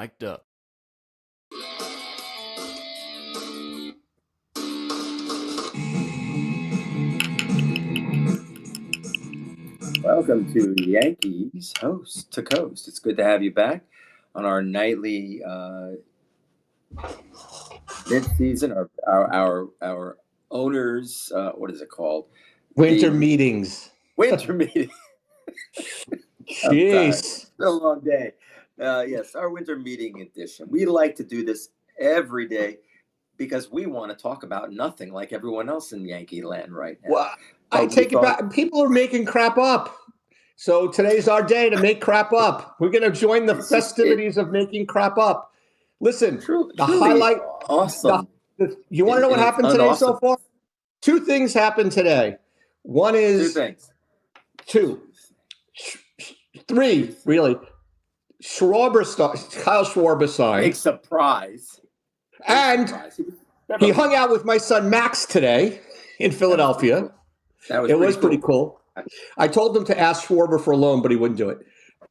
Mic'd up. Welcome to Yankees Coast2Coast. It's good to have you back on our nightly mid-season, our owners. What is it called? Winter meetings. Winter meeting. I'm tired. Jeez. It's been a long day. Yes, our winter meeting edition. We like to do this every day because we want to talk about nothing like everyone else in Yankee land right now. Well, I take it back. People are making crap up. So today's our day to make crap up. We're going to join the festivities of making crap up. Listen, the highlight. Awesome. You want to know what happened today so far? Two things happened today. One is. Two things. Three, really. Kyle Schwarber signed. Big surprise. And he hung out with my son Max today in Philadelphia. It was pretty cool. I told him to ask Schwarber for a loan, but he wouldn't do it.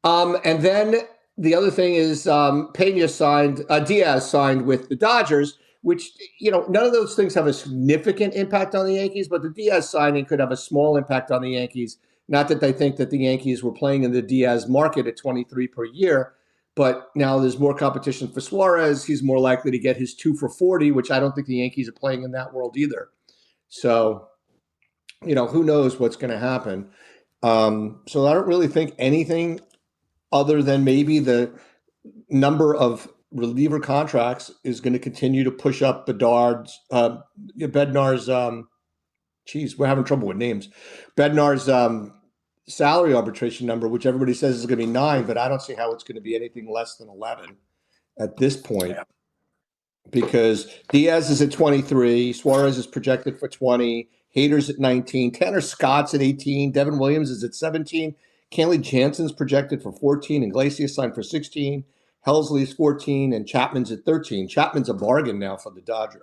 And then the other thing is Diaz signed with the Dodgers, which, none of those things have a significant impact on the Yankees, but the Diaz signing could have a small impact on the Yankees. Not that they think that the Yankees were playing in the Diaz market at 23 per year, but now there's more competition for Suarez. He's more likely to get his 2 for 40, which I don't think the Yankees are playing in that world either. So, who knows what's going to happen. So I don't really think anything other than maybe the number of reliever contracts is going to continue to push up Bednar's, we're having trouble with names. Bednar's salary arbitration number, which everybody says is going to be 9, but I don't see how it's going to be anything less than 11 at this point. Yeah. Because Diaz is at 23, Suarez is projected for 20, Hader's at 19, Tanner Scott's at 18, Devin Williams is at 17, Kenley Jansen's projected for 14, Iglesias signed for 16, Helsley's 14, and Chapman's at 13. Chapman's a bargain now for the Dodgers.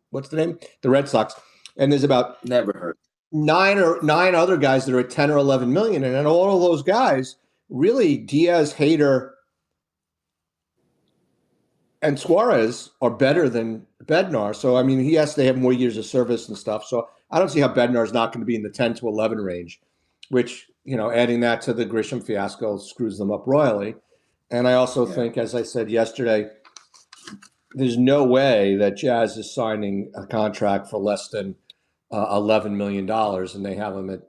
What's the name? The Red Sox. And there's about never heard nine other guys that are at 10 or 11 million. And then all of those guys, really, Diaz, Hader, and Suarez are better than Bednar. So, he has to have more years of service and stuff. So I don't see how Bednar is not going to be in the 10 to 11 range, which, adding that to the Grisham fiasco screws them up royally. And I also think, as I said yesterday, there's no way that Jazz is signing a contract for less than $11 million, and they have him at,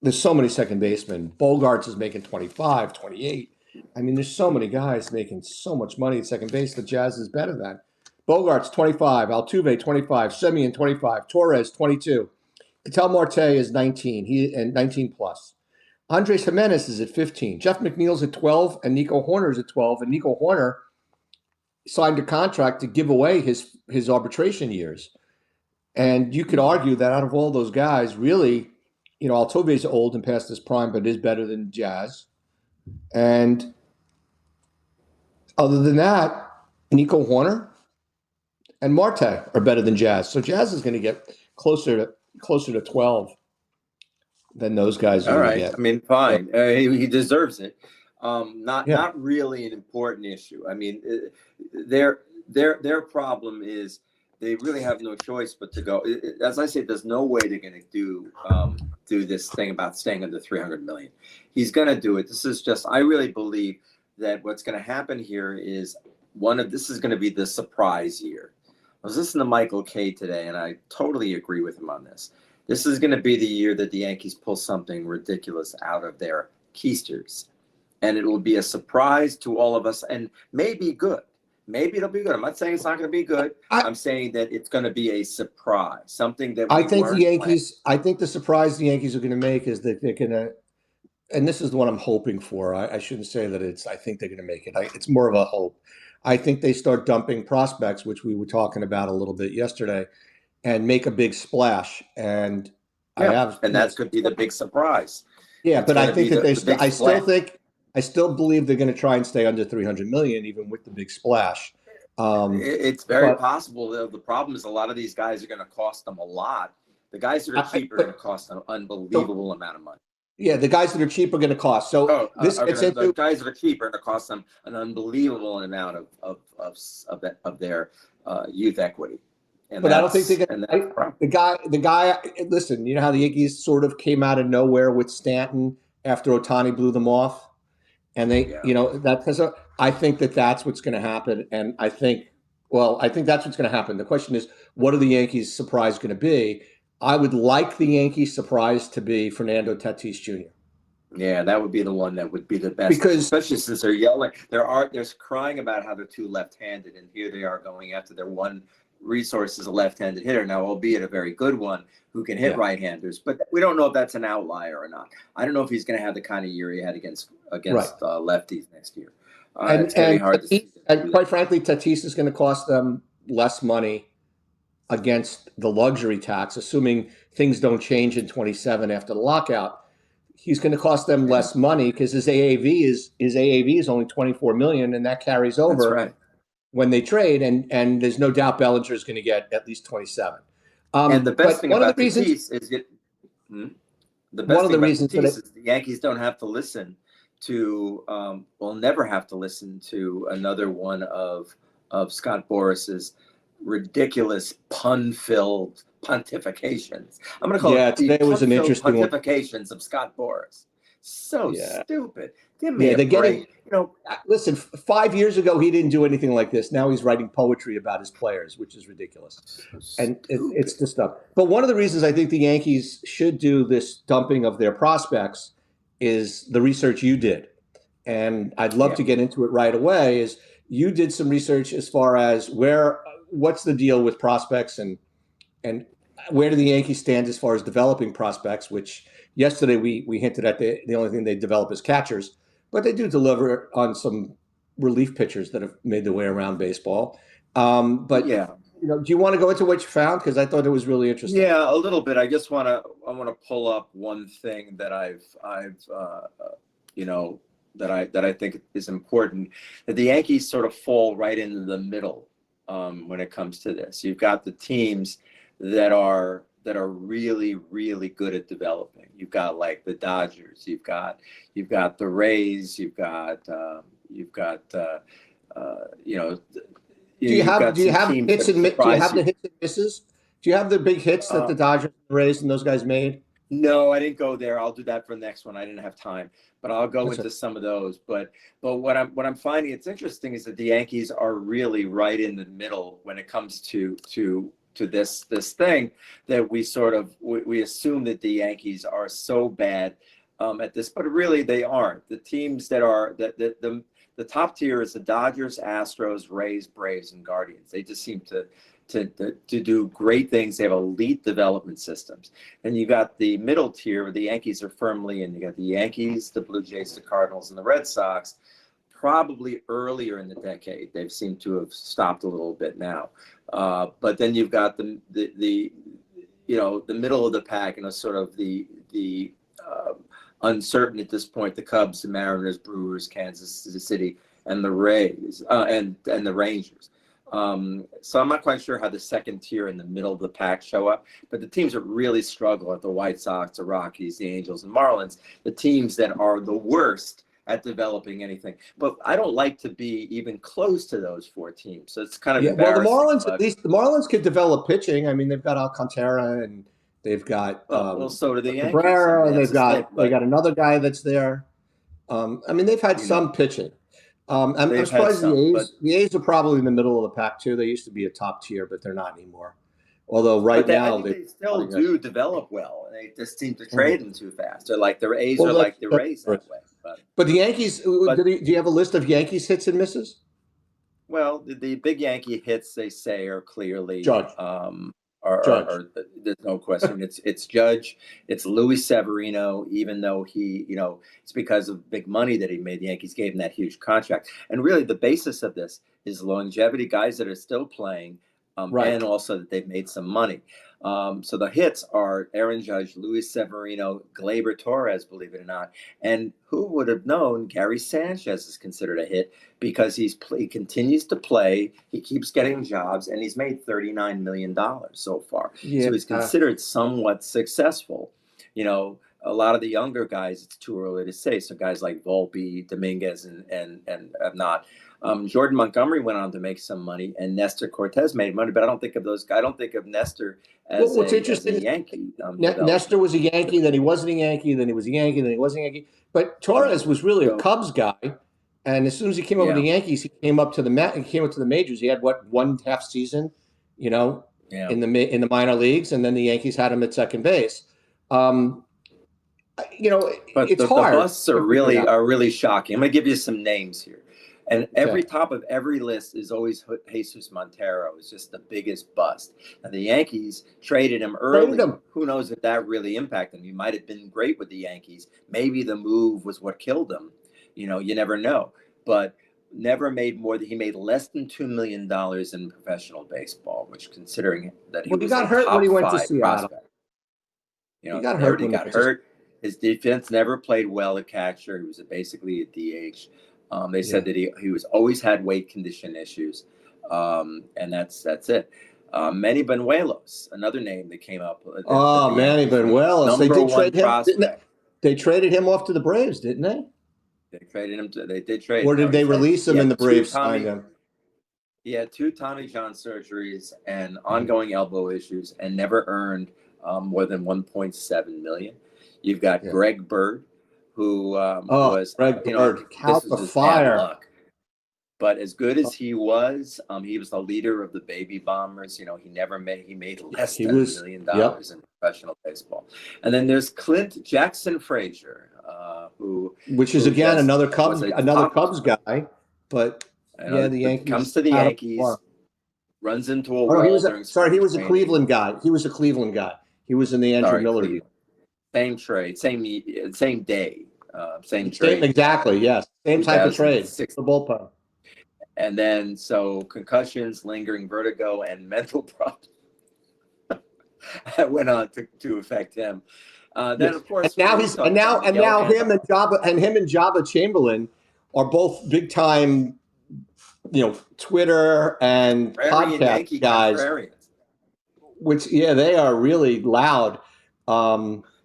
there's so many second basemen. Bogarts is making 25, 28. There's so many guys making so much money at second base that Jazz is better than. Bogarts, 25. Altuve, 25. Semien, 25. Torres, 22. Ketel Marte is 19. And 19 plus. Andres Jimenez is at 15. Jeff McNeil's at 12, and Nico Horner's at 12. And Nico Horner signed a contract to give away his arbitration years. And you could argue that out of all those guys, really, Altuve's old and past his prime, but is better than Jazz. And other than that, Nico Horner and Marte are better than Jazz. So Jazz is going to get closer to 12 than those guys are going to get. Fine. He deserves it. Not really an important issue. Their problem is they really have no choice but to go. As I said, there's no way they're going to do this thing about staying under 300 million. He's going to do it. This is just, I really believe that what's going to happen here is this is going to be the surprise year. I was listening to Michael Kay today, and I totally agree with him on this. This is going to be the year that the Yankees pull something ridiculous out of their keisters. And it will be a surprise to all of us, and maybe good. Maybe it'll be good. I'm not saying it's not going to be good. I'm saying that it's going to be a surprise, something that I think the surprise the Yankees are going to make is that they're going to, and this is what I'm hoping for. I shouldn't say that I think they're going to make it. It's more of a hope. I think they start dumping prospects, which we were talking about a little bit yesterday, and make a big splash. And that could be the big surprise. Yeah, but I think that I still believe they're going to try and stay under 300 million, even with the big splash. It's very possible. The problem is a lot of these guys are going to cost them a lot. The guys that are cheap are going to cost an unbelievable amount of money. Yeah, the guys that are cheap are going to cost. So Oh, this gets the into guys that are cheap are going to cost them an unbelievable amount of their youth equity, but I don't think they're and going that's the to. problem. The guy. Listen, you know how the Yankees sort of came out of nowhere with Stanton after Otani blew them off, and they, Yeah, you know, I think that that's what's going to happen, and I think that's what's going to happen. The question is, what are the Yankees' surprise going to be? I would like the Yankees' surprise to be Fernando Tatis Jr. yeah, that would be the one that would be the best, because especially since they're yelling. They're crying about how they're too left-handed, and here they are going after their one resource is a left-handed hitter now, albeit a very good one who can hit yeah, right-handers. But we don't know if that's an outlier or not. I don't know if he's going to have the kind of year he had right. against lefties next year. And It's going to be hard to see them do that. quite frankly, Tatis is going to cost them less money against the luxury tax, assuming things don't change in 27 after the lockout. He's going to cost them Yeah, less money because his AAV is only 24 million, and that carries that's over right. when they trade. And there's no doubt Bellinger is going to get at least 27. And the best But thing about Tatis is hmm? the one best of thing the about reasons that Tatis is the Yankees don't have to listen to, will never have to listen to another one of Scott Boris's ridiculous pun-filled pontifications. I'm going to call yeah, it the today was an pun-filled interesting one. pontifications of Scott Boris. So Yeah, stupid. Give me yeah, a they're getting. break. You know, Listen, 5 years ago he didn't do anything like this. Now he's writing poetry about his players, which is ridiculous. so And it's stupid. the stuff. But one of the reasons I think the Yankees should do this dumping of their prospects is the research you did. And I'd love Yeah. to get into it right away. Is you did some research as far as what's the deal with prospects and where do the Yankees stand as far as developing prospects? Which yesterday we hinted at the only thing they develop is catchers, but they do deliver on some relief pitchers that have made their way around baseball. But Yeah. do you want to go into what you found? Because I thought it was really interesting. Yeah, a little bit. I want to pull up one thing that you know, that I think is important. That the Yankees sort of fall right into the middle when it comes to this. You've got the teams that are really really good at developing. You've got like the Dodgers. You've got the Rays. You've got you know you've got Do you some have teams hits that and do you surprise have the you. hits and misses? Do you have the big hits that Uh, the Dodgers, Rays, and those guys made? No, I didn't go there. I'll do that for the next one. I didn't have time, but I'll go That's into it. some of those. But what I'm finding it's interesting is that the Yankees are really right in the middle when it comes to this thing that we assume that the Yankees are so bad at this, but really they aren't. The teams that are the top tier is the Dodgers, Astros, Rays, Braves, and Guardians. They just seem to do great things. They have elite development systems. And you got the middle tier where the Yankees are firmly in. You got the Yankees, the Blue Jays, the Cardinals, and the Red Sox. Probably earlier in the decade, they've seemed to have stopped a little bit now. But then you've got the middle of the pack, sort of the uncertain at this point. The Cubs, the Mariners, Brewers, Kansas City, and the Rays, and the Rangers. So I'm not quite sure how the second tier in the middle of the pack show up, but the teams that really struggle are the White Sox, the Rockies, the Angels, and Marlins, the teams that are the worst at developing anything. But I don't like to be even close to those four teams, so it's kind of Yeah, well, the embarrassing. Marlins at But least the Marlins could develop pitching. I mean, they've got Alcantara and they've got well, so do the Yankees. I Cabrera. mean, that's the thing. They But got another guy that's there. I mean, they've had you know, some pitching. I'm they've had surprised the some, A's. The A's are probably in the middle of the pack too. They used to be a top tier, but they're not anymore. Although right I now think they're they still running a. do develop well. They just seem to Mhm. trade them too fast. They're like the A's Well, are like the that's Rays true. that way. But the Yankees. But Do you have a list of Yankees hits and misses? Well, the big Yankee hits they say are clearly Judge, Judge. there's no question. It's Judge, it's Luis Severino, even though it's because of big money that he made. The Yankees gave him that huge contract, and really the basis of this is longevity, guys that are still playing, Right. and also that they've made some money. So the hits are Aaron Judge, Luis Severino, Gleyber Torres, believe it or not, and who would have known Gary Sanchez is considered a hit because he continues to play, he keeps getting jobs, and he's made $39 million so far. Yeah. So he's considered somewhat successful. You know, a lot of the younger guys, it's too early to say. So guys like Volpe, Dominguez, and have not. Jordan Montgomery went on to make some money, and Nestor Cortez made money, but I don't think of those. I don't think of Nestor Well, as what's a interesting is Yankee Nestor development. was a Yankee, then he wasn't a Yankee, then he was a Yankee, then he wasn't a Yankee. But Yeah. Torres was really a So Cubs guy, and as soon as he came over to yeah, the Yankees, he came up to he came up to the majors. He had what, one half season, you know, yeah. in the minor leagues, and then the Yankees had him at second base. Um, But it's the hard busts are to figure it out. really shocking. I'm gonna give you some names here, and Okay. every top of every list is always Jesus Montero. Is just the biggest bust. And the Yankees traded him Traded early. him. Who knows if that really impacted him? He might have been great with the Yankees. Maybe the move was what killed him. You never know. But never made more than he made less than $2 million in professional baseball, which considering that he Well, he was a got hurt when he top went to five Seattle. prospect. He got Never hurt he when he got went to hurt. His defense never played well at catcher. He was basically a DH. They said Yeah. that he was always had weight condition issues, and that's it. Manny Benuelos, another name that came up. That Oh, the Manny Yankees Benuelos. They number did one trade him, didn't they? prospect. They traded him off to the Braves, didn't they? They traded him. They did trade Or him. did Now they release him and the Braves signed him? He had two Tommy John surgeries and ongoing elbow issues, and never earned more than 1.7 million. You've got Yeah. Greg Bird, who Oh, was, Greg Bird, this count was the just bad fire. luck. But as good as he was the leader of the baby bombers. He made less He than was, yep. $1 million in professional baseball. And then there's Clint Jackson Frazier, Which is who again just was a another top. Cubs guy, but yeah, the But comes Yankees to the had him Yankees, more. runs into a Oh no, wall during he spring was a training. Cleveland guy. He was a Cleveland guy. He was in the Andrew Sorry, Miller deal. Cleveland. Same trade, same day, same Same, trade. exactly, yes. Same type of trade. 2006. The bullpen. And then so concussions, lingering vertigo, and mental problems that went on to affect him. Then of course And now we he's talked about and Miguel now him and Andujar. Jabba Chamberlain are both big time, Twitter and Contrarian podcast Yankee guys, contrarians. which they are really loud.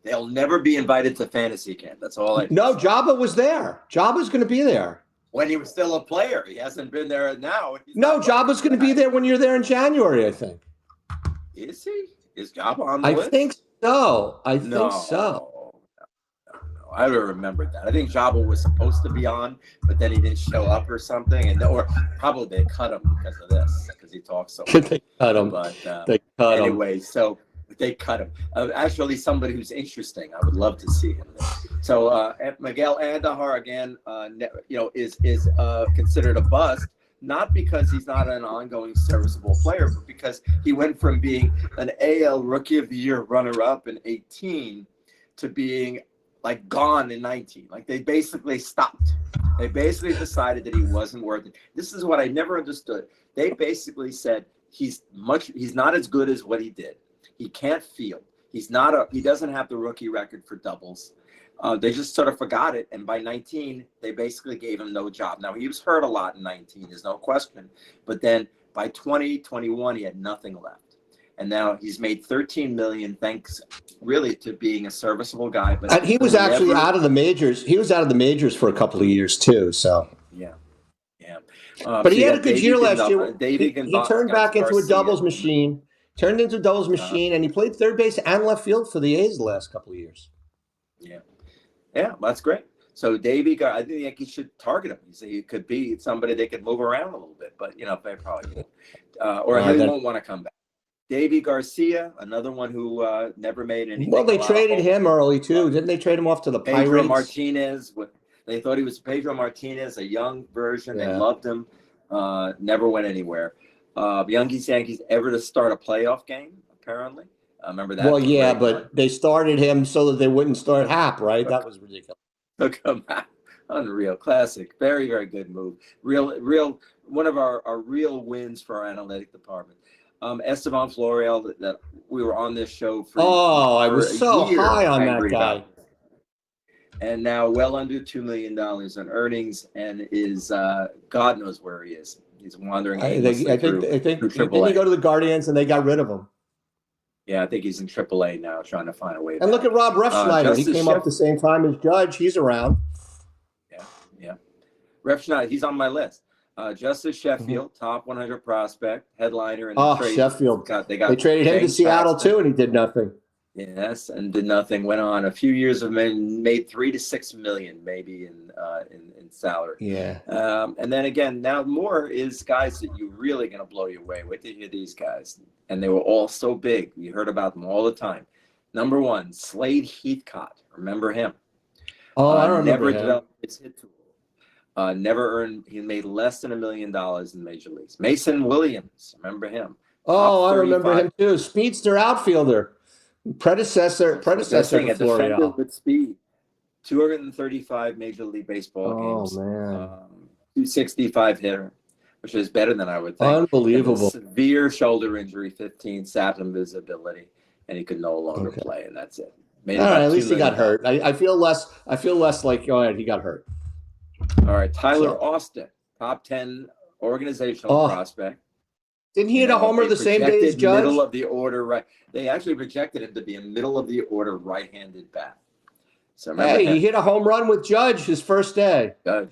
They'll never be invited to fantasy camp. That's all I No, say. Jabba was there. Jabba's going to be there. When he was still a player, he hasn't been there now. No, Jabba's going to be there when you're there in January, I think. Is he? Is Jabba on the I list? think so. I think so. No. I don't remember that. I think Jabba was supposed to be on, but then he didn't show up or something, or probably they cut him because of this, because he talks so much. They cut him. But They cut him. anyway, so they cut him. Actually, somebody who's interesting. I would love to see him there. So Miguel Andujar again, is considered a bust. Not because he's not an ongoing serviceable player, but because he went from being an AL Rookie of the Year runner-up in 18 to being like gone in 19. Like they basically stopped. They basically decided that he wasn't worth it. This is what I never understood. They basically said he's not as good as what he did. He can't field. He doesn't have the rookie record for doubles. They just sort of forgot it. And by 19, they basically gave him no job. Now, he was hurt a lot in 19, there's no question. But then by 2021, he had nothing left. And now he's made $13 million, thanks really to being a serviceable guy. But And he was actually out of the majors. He was out of the majors for a couple of years too. So yeah. but So he you had a got good year last year. David He turned back into a Garcia. doubles machine. Turned into a doubles machine, and he played third base and left field for the A's the last couple of years. Yeah, that's great. So I think the Yankees should target him. He could be somebody they could move around a little bit, but they probably won't. Or he won't want to come back. Davey Garcia, another one who never made anything. Well, they traded him early too, didn't they? Trade him off to the Pirates. Pedro Martinez. They thought he was Pedro Martinez, a young version. Yeah. They loved him. Never went anywhere. Yankees ever to start a playoff game, apparently. Remember that? Well, yeah, but they started him so that they wouldn't start Hap, right? That was ridiculous. Took him out. Unreal. Classic. Very, very good move. Real. One of our real wins for our analytic department. Esteban Florial, that we were on this show for. I was so high on that guy. And now well under $2 million in earnings, and is God knows where he is. He's wandering aimlessly. I think didn't he go to the Guardians and they got rid of him? Yeah, I think he's in AAA now, trying to find a way And back. look at Rob Refsnyder. He Justice came up the same time as Judge. He's around. Yeah, yeah. Ref Schneider, he's on my list. Justice Mhm. Sheffield, top 100 prospect, headliner in the Oh, trade. Sheffield. They They traded him to James Seattle Paxton. too, and he did nothing. Yes, and did nothing. Went on a few years of made 3 to 6 million maybe in salary. Yeah. And then again, now more is guys that you're really going to blow you away. Wait to hear these guys, and they were all so big. We heard about them all the time. Number one, Slade Heathcott. Remember him? Oh, I remember Never him. developed his hit tool. Never earned. He made less than $1 million in major leagues. Mason Williams. Remember him? Oh, I remember 35. him too. Speedster outfielder, predecessor That's what they're saying, to a defender Florial. with speed. 235 Major League Baseball Oh games. man, 265 hitter, which is better than I would think. unbelievable. Severe shoulder injury, 15, sapped him visibility, and he could no longer Okay. play, and that's it. All right, at least he got hurt. I feel less. I feel less like he got hurt. All right, Tyler So. Austin, top 10 organizational prospect. Didn't he hit a homer the same day as Judge? Middle of the order, right? They actually projected him to be a middle of the order right-handed bat. So hey, he hit a home run with Judge his first day. Judge.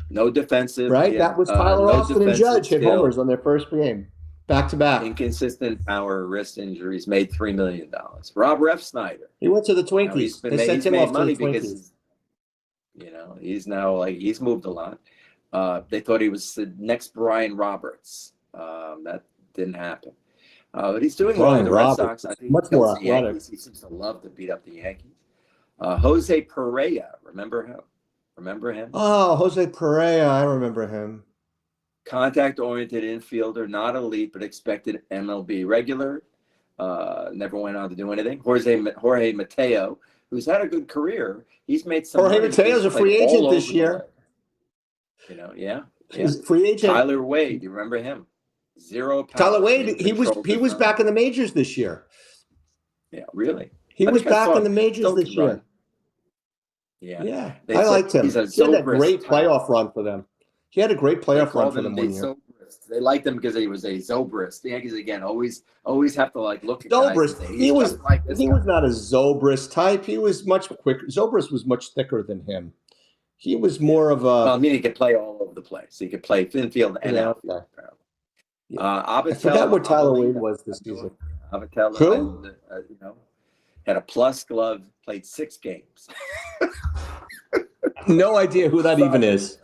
No defensive. Right? That was Tyler Austin and Judge hit homers on their first game. Back to back. Inconsistent power, wrist injuries, made $3 million. Rob Refsnyder. He went to the Twinkies. They sent him off to the Twinkies. He's now he's moved a lot. They thought he was the next Brian Roberts. That didn't happen. But he's doing well in the Red Sox. I think much more athletic. He seems to love to beat up the Yankees. Jose Perea, remember him? Oh, Jose Perea, I remember him. Contact-oriented infielder, not elite, but expected MLB regular. Never went on to do anything. Jorge Mateo, who's had a good career. He's made some. Jorge Mateo's a free agent this year. Yeah. He's free agent. Tyler Wade, you remember him? Zero power. Tyler Wade, he was back in the majors this year. Yeah, really? He was back in the majors this year. Yeah. I liked him. He had a great playoff run for them. He had a great playoff run for them 1 year. They liked him because he was a Zobrist. The Yankees again always have to look at Zobrist. Guys and say, he was not a Zobrist type. He was much quicker. Zobrist was much thicker than him. He was more of a. Well, I mean, he could play all over the place. He could play infield and outfield. I forgot what Tyler Wade was this season. Abatello, who? Had a plus glove, played 6 games. No idea who that even is.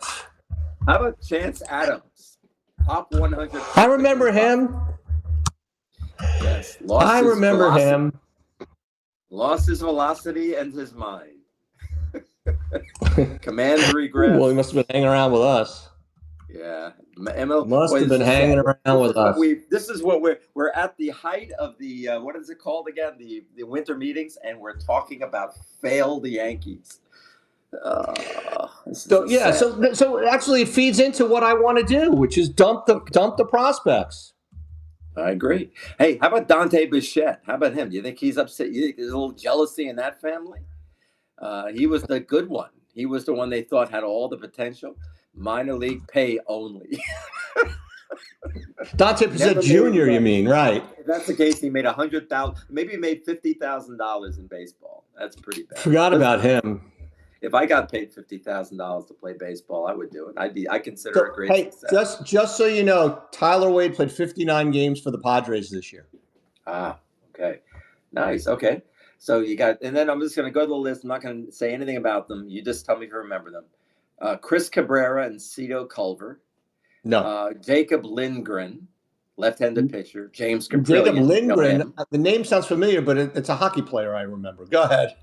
How about Chance Adams? Top 100. I remember him. Yes. I remember him. Lost his velocity and his mind. Command regret. Well, he must have been hanging around with us. Yeah. Must have been hanging around with us. This is what we're at the height of the what is it called again? The winter meetings, and we're talking about failed Yankees. So actually it feeds into what I want to do, which is dump the prospects. I agree. Hey, how about Dante Bichette? How about him? Do you think he's upset? You think there's a little jealousy in that family? He was the good one. He was the one they thought had all the potential. Minor league pay only. Dante Bichette Jr., you mean, right? If that's the case, he made $100,000. Maybe he made $50,000 in baseball. That's pretty bad. Forgot about him. If I got paid $50,000 to play baseball, I would do it. I consider it a great success. Just so you know, Tyler Wade played 59 games for the Padres this year. Ah, okay. Nice. Okay. So you got, and then I'm just going to go to the list. I'm not going to say anything about them. You just tell me if you remember them. Chris Cabrera and Cito Culver. No. Jacob Lindgren, left-handed pitcher. James Caprillion. Jacob Lindgren. The name sounds familiar, but it's a hockey player I remember. Go ahead.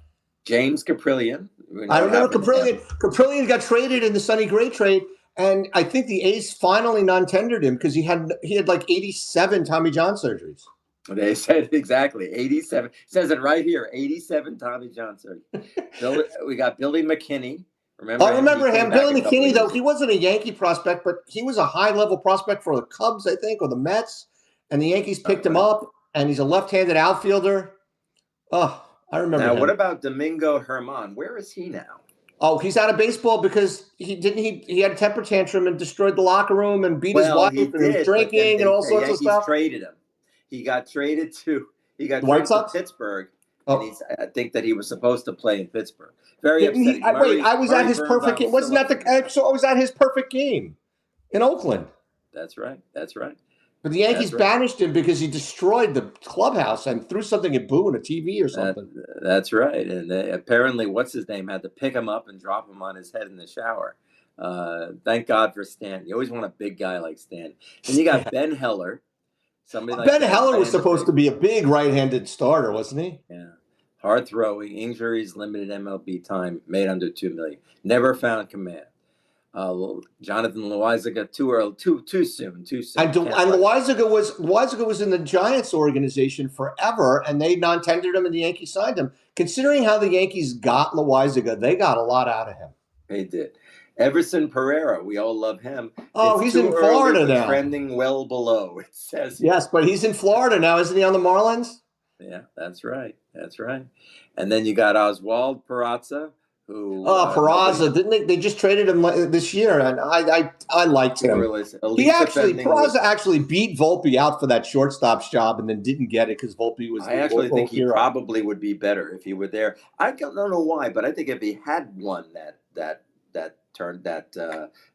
James Caprillion. I remember Caprillion. Caprillion got traded in the Sonny Gray trade, and I think the A's finally non-tendered him because he had like 87 Tommy John surgeries. They said exactly 87. It says it right here. 87 Tommy John surgeries. We got Billy McKinney. I remember him. Billy McKinney, though, he wasn't a Yankee prospect, but he was a high-level prospect for the Cubs, I think, or the Mets, and the Yankees picked him up, and he's a left-handed outfielder. Oh, I remember him. Now, what about Domingo Herman? Where is he now? Oh, he's out of baseball because he had a temper tantrum and destroyed the locker room and beat his wife and was drinking and all sorts of stuff. Traded him. He got traded to The White Sox? Pittsburgh, and Oh, I think that he was supposed to play in Pittsburgh. Very didn't he? upsetting. Wait, I was at Murray his perfect Birnbaum game. still Wasn't that upset. the? So I was at his perfect game in Oakland. That's right. That's right. But the Yankees That's right. banished him because he destroyed the clubhouse and threw something at Boo in a TV or something. That's right. And apparently, what's his name had to pick him up and drop him on his head in the shower. Thank God for Stan. You always want a big guy like Stan. And you got Ben Heller, somebody like Ben that. Heller was supposed to be a big right-handed starter, wasn't he? Yeah. Hard throwing, injuries, limited MLB time, made under $2 million. Never found command. Jonathan Loizaga too soon. And Loizaga was in the Giants organization forever, and they non-tendered him, and the Yankees signed him. Considering how the Yankees got Loizaga, they got a lot out of him. They did. Everson Pereira, we all love him. Oh, he's in Florida now. Trending well below, it says. Yes, but he's in Florida now, isn't he? On the Marlins. Yeah, that's right. That's right. And then you got Oswald Peraza, who. Peraza, didn't they just traded him this year, and I liked him. Peraza actually beat Volpe out for that shortstop's job, and then didn't get it because Volpe was. I actually think he probably would be better if he were there. I don't know why, but I think if he had won that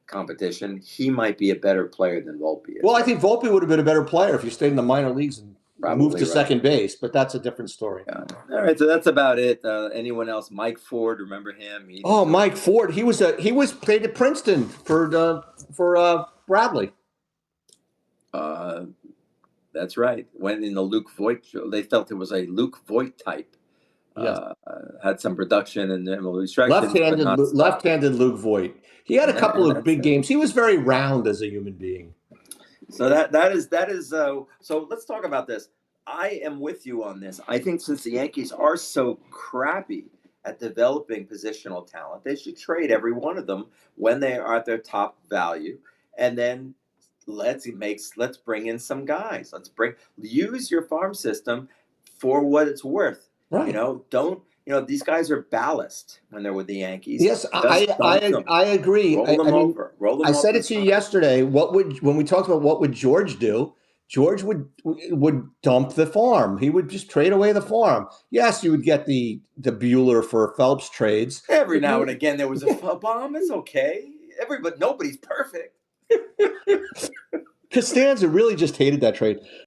competition, he might be a better player than Volpe. Well, I think Volpe would have been a better player if he stayed in the minor leagues and moved to second base, but that's a different story. Yeah. All right, so that's about it. Anyone else? Mike Ford, remember him? Mike Ford. He was played at Princeton for Bradley. That's right. Went in the Luke Voigt show. They felt it was a Luke Voigt type. Yes. Had some production and left-handed Luke Voigt. He had a couple of big games. He was very round as a human being. So that is so let's talk about this. I am with you on this. I think since the Yankees are so crappy at developing positional talent, they should trade every one of them when they are at their top value, and then let's bring in some guys. Use your farm system for what it's worth. Right. These guys are ballast when they're with the Yankees. Yes, I agree. Roll them over. I said it to you yesterday. When we talked about what would George do? George would dump the farm. He would just trade away the farm. Yes, you would get the Bueller for Phelps trades. Every now and again there was a bomb. It's okay. Nobody's perfect. Costanza really just hated that trade.